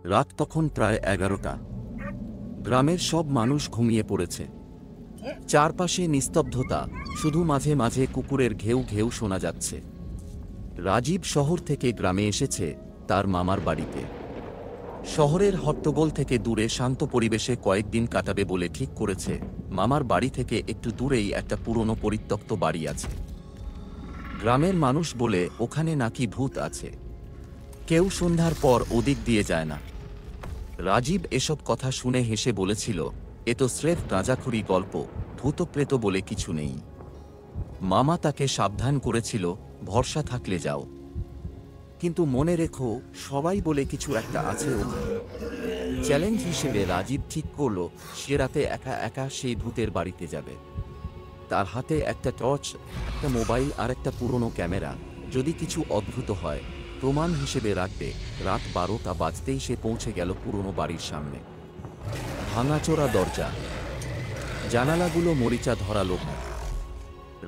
রাত তখন প্রায় 11টা। গ্রামের সব মানুষ ঘুমিয়ে পড়েছে। চারপাশে নিস্তব্ধতা, শুধু মাঝে মাঝে কুকুরের ঘেউ ঘেউ শোনা যাচ্ছে। রাজীব শহর থেকে গ্রামে এসেছে তার মামার বাড়িতে। শহরের হট্টগোল থেকে দূরে শান্ত পরিবেশে কয়েকদিন কাটাবে বলে ঠিক করেছে। মামার বাড়ি থেকে একটু দূরেই একটা পুরনো পরিত্যক্ত বাড়ি আছে। গ্রামের মানুষ বলে ওখানে নাকি ভূত আছে, কেউ সন্ধ্যার পর ওদিক দিয়ে যায় না। রাজীব এসব কথা শুনে হেসে বলেছিল, এ তো স্রেফ গাঁজাখুরি গল্প, ভূতপ্রেত বলে কিছু নেই। মামা তাকে সাবধান করেছিল, ভরসা থাকলে যাও, কিন্তু মনে রেখো সবাই বলে কিছু একটা আছে ওখানে। চ্যালেঞ্জ হিসেবে রাজীব ঠিক করল সে রাতে একা একা সেই ভূতের বাড়িতে যাবে। তার হাতে একটা টর্চ, একটা মোবাইল আর একটা পুরনো ক্যামেরা। যদি কিছু অদ্ভুত হয় প্রমাণ হিসেবে রাখবে। রাত 12টা বাজতেই সে পৌঁছে গেল পুরনো বাড়ির সামনে। ভাঙাচোরা দরজা, জানালাগুলো মরিচা ধরালো।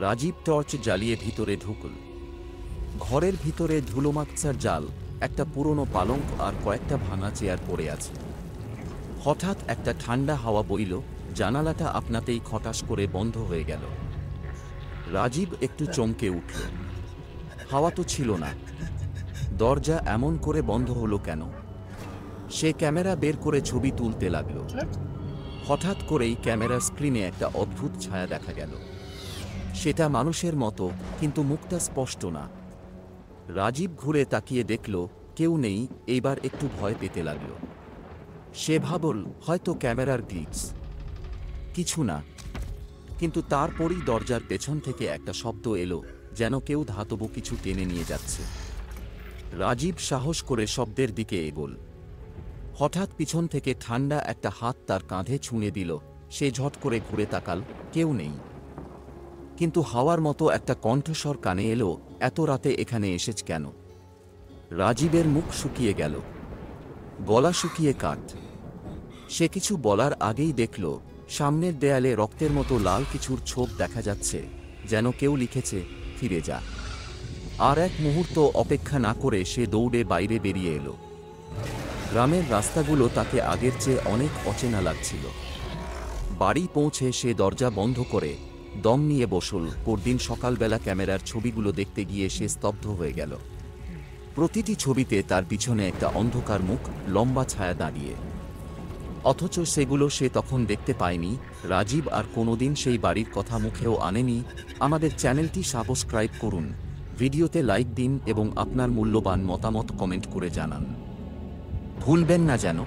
রাজীব টর্চ জ্বালিয়ে ভিতরে ঢুকল। ঘরের ভিতরে ধুলোমাকচার জাল, একটা পুরনো পালঙ্ক আর কয়েকটা ভাঙা চেয়ার পড়ে আছে। হঠাৎ একটা ঠান্ডা হাওয়া বইল, জানালাটা আপনাতেই খটাস করে বন্ধ হয়ে গেল। রাজীব একটু চমকে উঠল। হাওয়া তো ছিল না, দরজা এমন করে বন্ধ হলো কেন? সে ক্যামেরা বের করে ছবি তুলতে লাগল। হঠাৎ করেই ক্যামেরার স্ক্রিনে একটা অদ্ভুত ছায়া দেখা গেল। সেটা মানুষের মতো, কিন্তু মুখটা স্পষ্ট না। রাজীব ঘুরে তাকিয়ে দেখল কেউ নেই। এইবার একটু ভয় পেতে লাগল। সে ভাবল হয়তো ক্যামেরার গ্লিচ, কিছু না। কিন্তু তারপরই দরজার পেছন থেকে একটা শব্দ এলো, যেন কেউ ধাতব কিছু টেনে নিয়ে যাচ্ছে। রাজীব সাহস করে শব্দের দিকে এগোল। হঠাৎ পিছন থেকে ঠান্ডা একটা হাত তার কাঁধে ছুঁয়ে দিল। সে ঝট করে ঘুরে তাকাল, কেউ নেই। কিন্তু হাওয়ার মতো একটা কণ্ঠস্বর কানে এলো, এত রাতে এখানে এসেছ কেন? রাজীবের মুখ শুকিয়ে গেল, গলা শুকিয়ে কাঠ। সে কিছু বলার আগেই দেখল সামনের দেয়ালে রক্তের মতো লাল কিছুর ছোপ দেখা যাচ্ছে, যেন কেউ লিখেছে, ফিরে যা। আর এক মুহূর্ত অপেক্ষা না করে সে দৌড়ে বাইরে বেরিয়ে এলো। গ্রামের রাস্তাগুলো তাকে আগের চেয়ে অনেক অচেনা লাগছিল। বাড়ি পৌঁছে সে দরজা বন্ধ করে দম নিয়ে বসল। পরদিন সকালবেলা ক্যামেরার ছবিগুলো দেখতে গিয়ে সে স্তব্ধ হয়ে গেল। প্রতিটি ছবিতে তার পিছনে একটা অন্ধকার মুখ, লম্বা ছায়া দাঁড়িয়ে। অথচ সেগুলো সে তখন দেখতে পায়নি। রাজীব আর কোনোদিন সেই বাড়ির কথা মুখেও আনেনি। আমাদের চ্যানেলটি সাবস্ক্রাইব করুন, ভিডিওতে লাইক দিন এবং আপনার মূল্যবান মতামত কমেন্ট করে জানান। ভুলবেন না যেন।